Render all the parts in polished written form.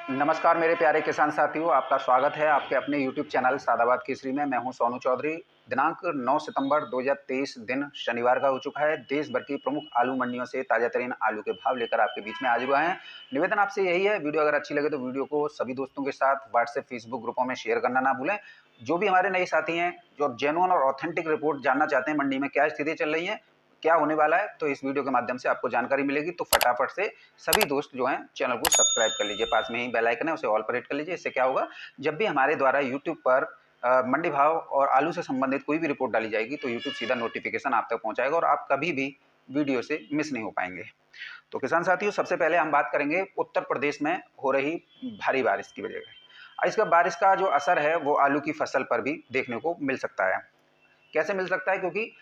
नमस्कार मेरे प्यारे किसान साथियों, आपका स्वागत है आपके अपने YouTube चैनल सादाबाद केसरी में। मैं हूं सोनू चौधरी। दिनांक 9 सितंबर 2023 दिन शनिवार का हो चुका है। देश भर की प्रमुख आलू मंडियों से ताज़ा-तरीन आलू के भाव लेकर आपके बीच में हाजिर हुए हैं। निवेदन आपसे यही है, वीडियो अगर अच्छी लगे तो वीडियो को सभी दोस्तों के साथ व्हाट्सएप, फेसबुक ग्रुपों में शेयर करना ना भूलें। जो भी हमारे नए साथी हैं, जो जेन्युइन और ऑथेंटिक रिपोर्ट जानना चाहते हैं मंडी में क्या स्थिति चल रही है, क्या होने वाला है, तो इस वीडियो के माध्यम से आपको जानकारी मिलेगी। तो फटाफट से सभी दोस्त जो हैं चैनल को सब्सक्राइब कर लीजिए, पास में ही बेल आइकन है उसे ऑल पर हिट कर लीजिए। इससे क्या होगा, जब भी हमारे द्वारा यूट्यूब पर मंडी भाव और आलू से संबंधित कोई भी रिपोर्ट डाली जाएगी तो यूट्यूब सीधा नोटिफिकेशन आप तक पहुंचाएगा और आप कभी भी वीडियो से मिस नहीं हो पाएंगे। तो किसान साथियों, सबसे पहले हम बात करेंगे उत्तर प्रदेश में हो रही भारी बारिश की वजह से। इसका बारिश का जो असर है वो आलू की फसल पर भी देखने को मिल सकता है। कैसे मिल सकता है, क्योंकि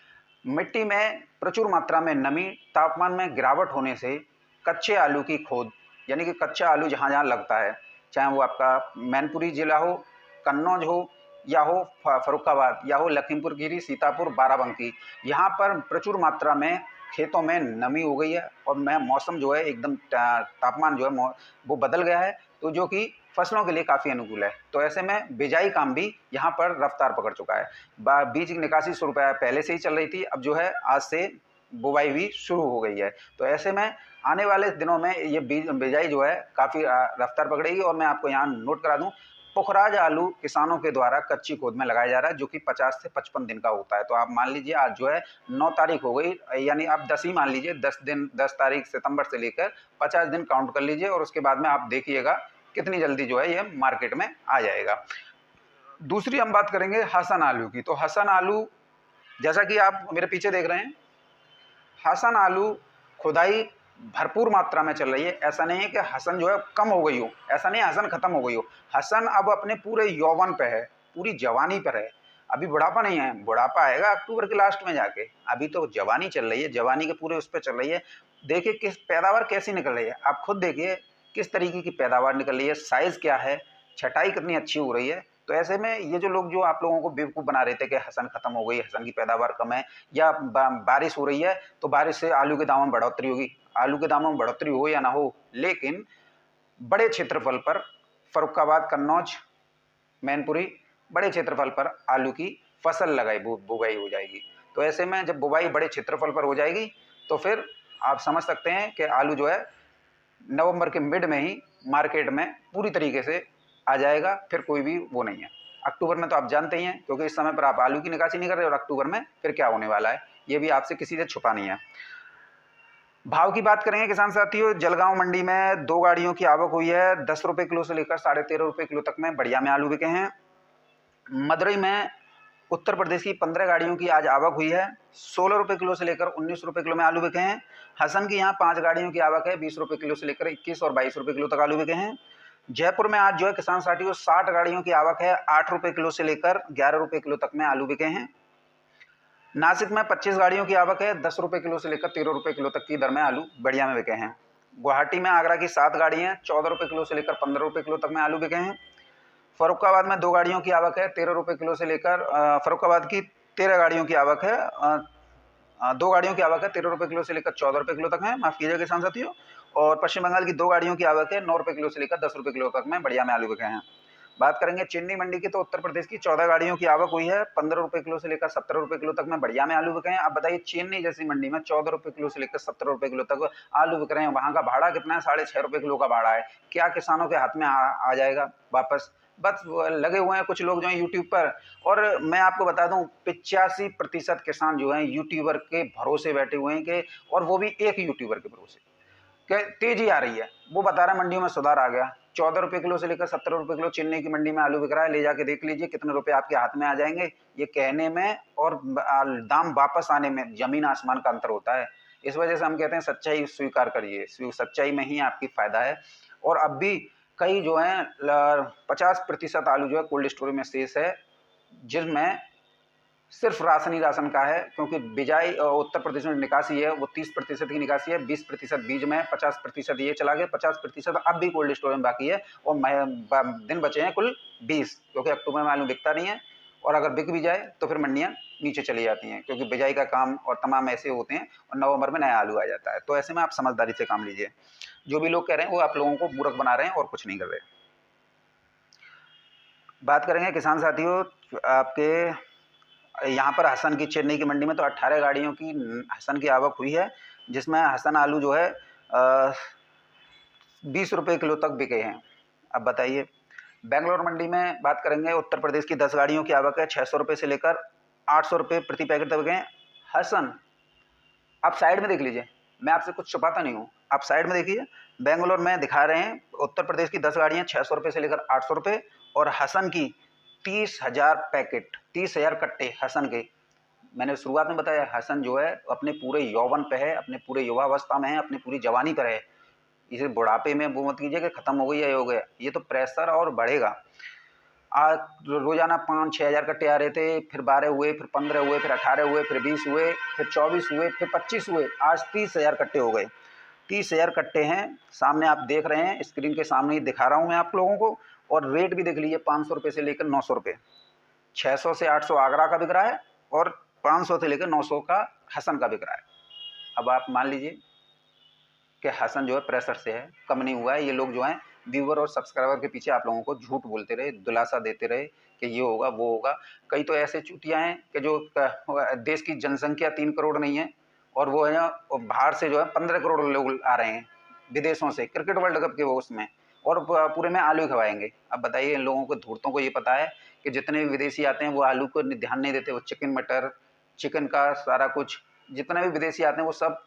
मिट्टी में प्रचुर मात्रा में नमी, तापमान में गिरावट होने से कच्चे आलू की खोद, यानी कि कच्चा आलू जहाँ जहाँ लगता है, चाहे वो आपका मैनपुरी जिला हो, कन्नौज हो, या हो फर्रुखाबाद, या हो लखीमपुर खीरी, सीतापुर, बाराबंकी, यहाँ पर प्रचुर मात्रा में खेतों में नमी हो गई है और मौसम जो है एकदम तापमान जो है वो बदल गया है, तो जो कि फसलों के लिए काफ़ी अनुकूल है। तो ऐसे में बिजाई काम भी यहाँ पर रफ्तार पकड़ चुका है। बीज की निकासी शुरू पहले से ही चल रही थी, अब जो है आज से बुवाई भी शुरू हो गई है। तो ऐसे में आने वाले दिनों में ये बिजाई जो है काफ़ी रफ्तार पकड़ेगी। और मैं आपको यहाँ नोट करा दूँ, पुखराज आलू किसानों के द्वारा कच्ची खोद में लगाया जा रहा है, जो कि 50 से 55 दिन का होता है। तो आप मान लीजिए आज जो है 9 तारीख हो गई, यानी आप 10 ही मान लीजिए, 10 तारीख सितंबर से लेकर 50 दिन काउंट कर लीजिए और उसके बाद में आप देखिएगा कितनी जल्दी जो है ये मार्केट में आ जाएगा। दूसरी हम बात करेंगे हसन आलू की। तो हसन आलू, जैसा कि आप मेरे पीछे देख रहे हैं, हसन आलू खुदाई भरपूर मात्रा में चल रही है। ऐसा नहीं है कि हसन जो है कम हो गई हो, ऐसा नहीं है हसन खत्म हो गई हो। हसन अब अपने पूरे यौवन पे है, पूरी जवानी पर है। अभी बुढ़ापा नहीं है, बुढ़ापा आएगा अक्टूबर के लास्ट में जाके। अभी तो जवानी चल रही है, जवानी के पूरे उस पर चल रही है। देखिए किस पैदावार कैसी निकल रही है, आप खुद देखिए किस तरीके की पैदावार निकल रही है, साइज क्या है, छटाई कितनी अच्छी हो रही है। तो ऐसे में ये जो लोग जो आप लोगों को बेवकूफ़ बना रहे थे कि हसन खत्म हो गई, हसन की पैदावार कम है, या बारिश हो रही है तो बारिश से आलू के दामों में बढ़ोतरी होगी, आलू के दामों में बढ़ोतरी हो या ना हो, लेकिन बड़े क्षेत्रफल पर फर्रुखाबाद, कन्नौज, मैनपुरी, बड़े क्षेत्रफल पर आलू की फसल लगाई बुवाई हो जाएगी। तो ऐसे में जब बुवाई बड़े क्षेत्रफल पर हो जाएगी तो फिर आप समझ सकते हैं कि आलू जो है नवंबर के मिड में ही मार्केट में पूरी तरीके से आ जाएगा। फिर कोई भी वो नहीं है। अक्टूबर में तो आप जानते ही हैं, क्योंकि इस समय पर आप आलू की निकासी नहीं कर रहे, और अक्टूबर में फिर क्या होने वाला है ये भी आपसे किसी से छुपा नहीं है। भाव की बात करेंगे किसान साथियों, जलगांव मंडी में 2 गाड़ियों की आवक हुई है। 10 रुपये किलो से लेकर 13.5 रुपये किलो तक में बढ़िया में आलू बिके हैं। मदुरई में उत्तर प्रदेश की 15 गाड़ियों की आज आवक हुई है। 16 रुपये किलो से लेकर 19 रुपये किलो में आलू बिके हैं। हसन की यहाँ 5 गाड़ियों की आवक है। 20 रुपये किलो से लेकर 21 और 22 रुपये किलो तक आलू बिके हैं। जयपुर में आज जो है किसान साथियों 60 गाड़ियों की आवक है। 8 रुपये किलो से लेकर 11 रुपये किलो तक में आलू बिके हैं। नासिक में 25 गाड़ियों की आवक है। 10 रुपये किलो से लेकर 13 रुपये किलो तक की दर में आलू बढ़िया में बिके हैं। गुवाहाटी में आगरा की 7 गाड़ियाँ 14 रुपये किलो से लेकर 15 रुपये किलो तक में आलू बिके हैं। फर्रुखाबाद में 2 गाड़ियों की आवक है। 13 रुपये किलो से लेकर फर्रुखाबाद की 13 गाड़ियों की आवक है। 2 गाड़ियों की आवक है। 13 रुपये किलो से लेकर 14 रुपये किलो तक है, माफ़ कीजिएगा किसान साथियों। और पश्चिम बंगाल की 2 गाड़ियों की आवक है। 9 रुपये किलो से लेकर 10 रुपये किलो तक में बढ़िया में आलू बिके हैं। बात करेंगे चीनी मंडी की, तो उत्तर प्रदेश की 14 गाड़ियों की आवक हुई है। 15 रुपये किलो से लेकर 17 रुपये किलो तक में बढ़िया में आलू बिके हैं। अब बताइए, चीनी जैसी मंडी में 14 रुपये किलो से लेकर 17 रुपये किलो तक आलू बिक रहे हैं, वहाँ का भाड़ा कितना है? 6.5 रुपये किलो का भाड़ा है। क्या किसानों के हाथ में आ जाएगा वापस? बस लगे हुए हैं कुछ लोग जो हैं यूट्यूब पर। और मैं आपको बता दूं, 85% किसान जो हैं यूट्यूबर के भरोसे बैठे हुए हैं, कि और वो भी एक यूट्यूबर के भरोसे। कि तेजी आ रही है, वो बता रहा है मंडियों में सुधार आ गया। 14 रुपये किलो से लेकर 17 रुपये किलो चेन्नई की मंडी में आलू बिक रहा है। ले जाके देख लीजिए कितने रुपए आपके हाथ में आ जाएंगे। ये कहने में और दाम वापस आने में जमीन आसमान का अंतर होता है। इस वजह से हम कहते हैं सच्चाई स्वीकार करिए, सच्चाई में ही आपकी फायदा है। और अब भी कई जो है 50% आलू जो है कोल्ड स्टोरेज में शेष है, जिसमें सिर्फ राशन ही राशन का है, क्योंकि बिजाई उत्तर प्रदेश में निकासी है वो 30% की निकासी है। 20% बीज में, 50% ये चला गया, 50% अब भी कोल्ड स्टोरेज में बाकी है। और दिन बचे हैं कुल 20, क्योंकि अक्टूबर में आलू बिकता नहीं है। और अगर बिक भी जाए तो फिर मंडियाँ नीचे चली जाती हैं, क्योंकि बिजाई का काम और तमाम ऐसे होते हैं और नवंबर में नया आलू आ जाता है। तो ऐसे में आप समझदारी से काम लीजिए। जो भी लोग कह रहे हैं वो आप लोगों को मूर्ख बना रहे हैं और कुछ नहीं कर रहे। बात करेंगे किसान साथियों आपके यहाँ पर हसन की चेन्नई की मंडी में तो 18 गाड़ियों की हसन की आवक हुई है, जिसमें हसन आलू जो है 20 रुपये किलो तक बिके हैं। अब बताइए बेंगलोर मंडी में बात करेंगे, उत्तर प्रदेश की 10 गाड़ियों की आवक है, 600 रुपये से लेकर 800 रुपये प्रति पैकेट तक बिके हैं। हसन आप साइड में देख लीजिए, मैं आपसे कुछ छुपाता नहीं हूँ, आप साइड में देखिए, बेंगलोर में दिखा रहे हैं उत्तर प्रदेश की 10 गाड़ियाँ 600 रुपये से लेकर 800 रुपये और हसन की 30,000 पैकेट, 30,000 कट्टे हसन के। मैंने शुरुआत में बताया हसन जो है अपने पूरे यौवन पे है, अपने पूरे युवावस्था में है, अपनी पूरी जवानी पर है। इसे बुढ़ापे में वो मत कीजिए कि खत्म हो गई या हो गया, ये तो प्रेशर और बढ़ेगा। आज रोजाना 5-6 हज़ार कट्टे आ रहे थे, फिर 12 हुए, फिर 15 हुए, फिर 18 हुए, फिर 20 हुए, फिर 24 हुए, फिर 25 हुए, आज 30,000 कट्टे हो गए। 30,000 कट्टे हैं, सामने आप देख रहे हैं, स्क्रीन के सामने ही दिखा रहा हूँ मैं आप लोगों को। और रेट भी देख लीजिए, 500 रुपये से लेकर 900 रुपये, 600 से 800 आगरा का बिक रहा है और 500 से लेकर 900 का हसन का बिक रहा है। अब आप मान लीजिए कि हसन जो है प्रेशर से है, कम नहीं हुआ है। ये लोग जो हैं व्यूवर और सब्सक्राइबर के पीछे आप लोगों को झूठ बोलते रहे, दिलासा देते रहे कि ये होगा वो होगा। कई तो ऐसे चूतियाँ हैं कि जो देश की जनसंख्या 3 करोड़ नहीं है और वो है बाहर से जो है 15 करोड़ लोग आ रहे हैं विदेशों से, क्रिकेट वर्ल्ड कप के वो उसमें, और पूरे में आलू खवाएंगे। अब बताइए इन लोगों को धूर्तों को ये पता है कि जितने भी विदेशी आते हैं वो आलू को ध्यान नहीं देते, वो चिकन मटर, चिकन का सारा कुछ, जितने भी विदेशी आते हैं वो सब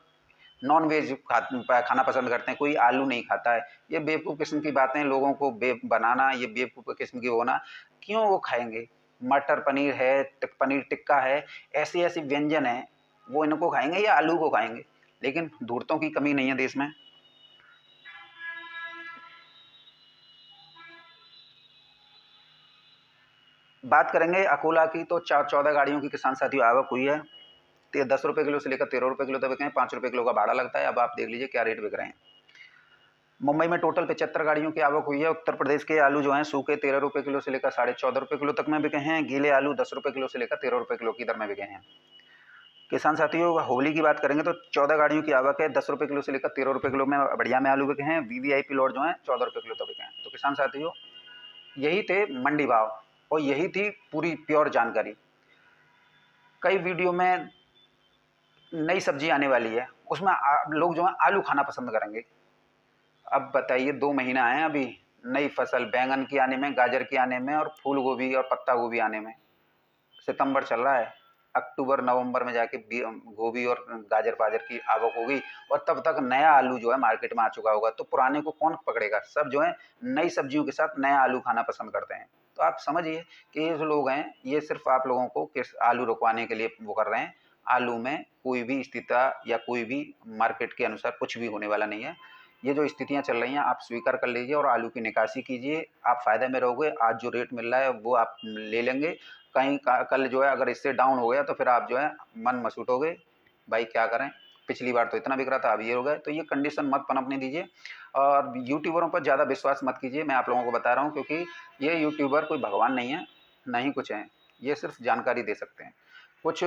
नॉन वेज खाना पसंद करते हैं, कोई आलू नहीं खाता है। ये बेवकूफ़ किस्म की बातें लोगों को बनाना, ये बेवकूफ़ किस्म की होना, क्यों वो खाएंगे? मटर पनीर है, पनीर टिक्का है, ऐसी ऐसी व्यंजन है, वो इनको खाएंगे या आलू को खाएंगे? लेकिन धूर्तों की कमी नहीं है देश में। बात करेंगे अकोला की तो 14 गाड़ियों की किसान साथियों आवक हुई है। 10 रुपये किलो से लेकर 13 रुपये किलो तक बिके हैं, 5 रुपये किलो का भाड़ा लगता है। अब आप देख लीजिए क्या रेट बिक रहे हैं। मुंबई में टोटल 75 गाड़ियों की आवक हुई है। उत्तर प्रदेश के आलू जो हैं सूखे 13 रुपये किलो से लेकर 14.5 रुपये किलो तक में बिके हैं। गीले आलू 10 रुपये किलो से लेकर 13 रुपये किलो की दर में बिके हैं। किसान साथियों होली की बात करेंगे तो 14 गाड़ियों की आवक है, 10 रुपये किलो से लेकर 13 रुपये किलो में बढ़िया में आलू बिके हैं। VVIP लॉट जो हैं 14 रुपये किलो तक बिके हैं। तो किसान साथियों यही थे मंडी भाव और यही थी पूरी प्योर जानकारी। कई वीडियो में नई सब्जी आने वाली है, उसमें लोग जो है आलू खाना पसंद करेंगे। अब बताइए 2 महीना है अभी नई फसल बैंगन की आने में, गाजर की आने में और फूल गोभी और पत्ता गोभी आने में। सितंबर चल रहा है, अक्टूबर नवंबर में जाके गोभी और गाजर पाजर की आवक होगी और तब तक नया आलू जो है मार्केट में आ चुका होगा। तो पुराने को कौन पकड़ेगा? सब जो है नई सब्जियों के साथ नया आलू खाना पसंद करते हैं। तो आप समझिए कि ये जो लोग हैं ये सिर्फ आप लोगों को किस आलू रुकवाने के लिए वो कर रहे हैं। आलू में कोई भी स्थिति या कोई भी मार्केट के अनुसार कुछ भी होने वाला नहीं है। ये जो स्थितियां चल रही हैं आप स्वीकार कर लीजिए और आलू की निकासी कीजिए, आप फ़ायदे में रहोगे। आज जो रेट मिल रहा है वो आप ले लेंगे, कहीं कल जो है अगर इससे डाउन हो गया तो फिर आप जो है मन मसूटोगे, भाई क्या करें, पिछली बार तो इतना बिक रहा था अब ये हो गया। तो ये कंडीशन मत पनपने दीजिए और यूट्यूबरों पर ज़्यादा विश्वास मत कीजिए। मैं आप लोगों को बता रहा हूँ क्योंकि ये यूट्यूबर कोई भगवान नहीं है, नहीं कुछ है, ये सिर्फ जानकारी दे सकते हैं। कुछ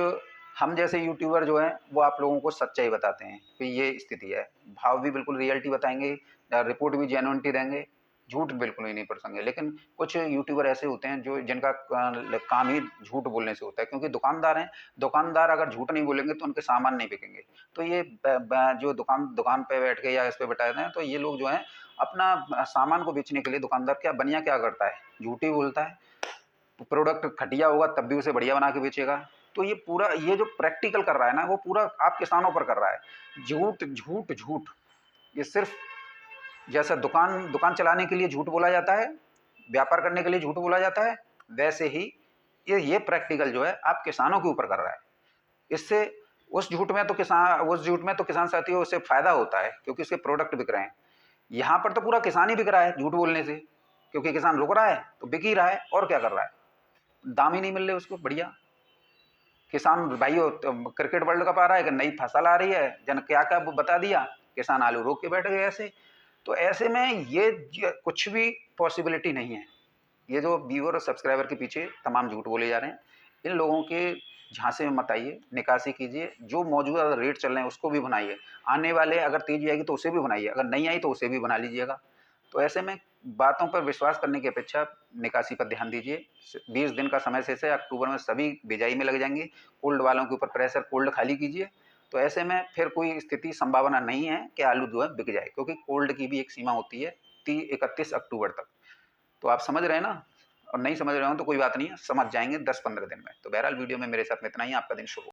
हम जैसे यूट्यूबर जो हैं वो आप लोगों को सच्चाई बताते हैं कि ये स्थिति है, भाव भी बिल्कुल रियलिटी बताएंगे, रिपोर्ट भी जेन्युइनिटी देंगे, झूठ बिल्कुल ही नहीं पड़ेंगे। लेकिन कुछ यूट्यूबर ऐसे होते हैं जो जिनका काम ही झूठ बोलने से होता है, क्योंकि दुकानदार हैं, दुकानदार अगर झूठ नहीं बोलेंगे तो उनके सामान नहीं बिकेंगे। तो ये जो दुकान पे बैठ के या इस पे बैठाते हैं, तो ये लोग जो हैं अपना सामान को बेचने के लिए दुकानदार क्या बनिया क्या करता है, झूठ ही बोलता है। प्रोडक्ट घटिया होगा तब भी उसे बढ़िया बना के बेचेगा। तो ये पूरा ये जो प्रैक्टिकल कर रहा है ना वो पूरा आप किसानों पर कर रहा है। झूठ झूठ झूठ, ये सिर्फ जैसा दुकान चलाने के लिए झूठ बोला जाता है, व्यापार करने के लिए झूठ बोला जाता है, वैसे ही ये प्रैक्टिकल जो है आप किसानों के ऊपर कर रहा है। इससे उस झूठ में तो किसान साथियों उससे फायदा होता है क्योंकि उसके प्रोडक्ट बिक रहे हैं। यहाँ पर तो पूरा किसान ही बिक रहा है झूठ बोलने से, क्योंकि किसान रुक रहा है तो बिक ही रहा है और क्या कर रहा है, दाम ही नहीं मिल रहे उसको बढ़िया। किसान भाई क्रिकेट वर्ल्ड कप आ रहा है कि नई फसल आ रही है, जन क्या क्या बता दिया, किसान आलू रोक के बैठ गए ऐसे। तो ऐसे में ये कुछ भी पॉसिबिलिटी नहीं है। ये जो व्यूअर और सब्सक्राइबर के पीछे तमाम झूठ बोले जा रहे हैं, इन लोगों के झांसे में मत आइए, निकासी कीजिए। जो मौजूदा रेट चल रहे हैं उसको भी बनाइए, आने वाले अगर तेजी आएगी तो उसे भी बनाइए, अगर नहीं आई तो उसे भी बना लीजिएगा। तो ऐसे में बातों पर विश्वास करने की अपेक्षा निकासी पर ध्यान दीजिए। 20 दिन का समय शेष है, अक्टूबर में सभी बिजाई में लग जाएंगे। कोल्ड वालों के ऊपर प्रेशर कोल्ड खाली कीजिए। तो ऐसे में फिर कोई स्थिति संभावना नहीं है कि आलू जो है बिक जाए, क्योंकि कोल्ड की भी एक सीमा होती है 31 अक्टूबर तक। तो आप समझ रहे हैं ना? और नहीं समझ रहे हो तो कोई बात नहीं है, समझ जाएंगे 10-15 दिन में। तो बहरहाल वीडियो में मेरे साथ में इतना ही। आपका दिन शुभ हो।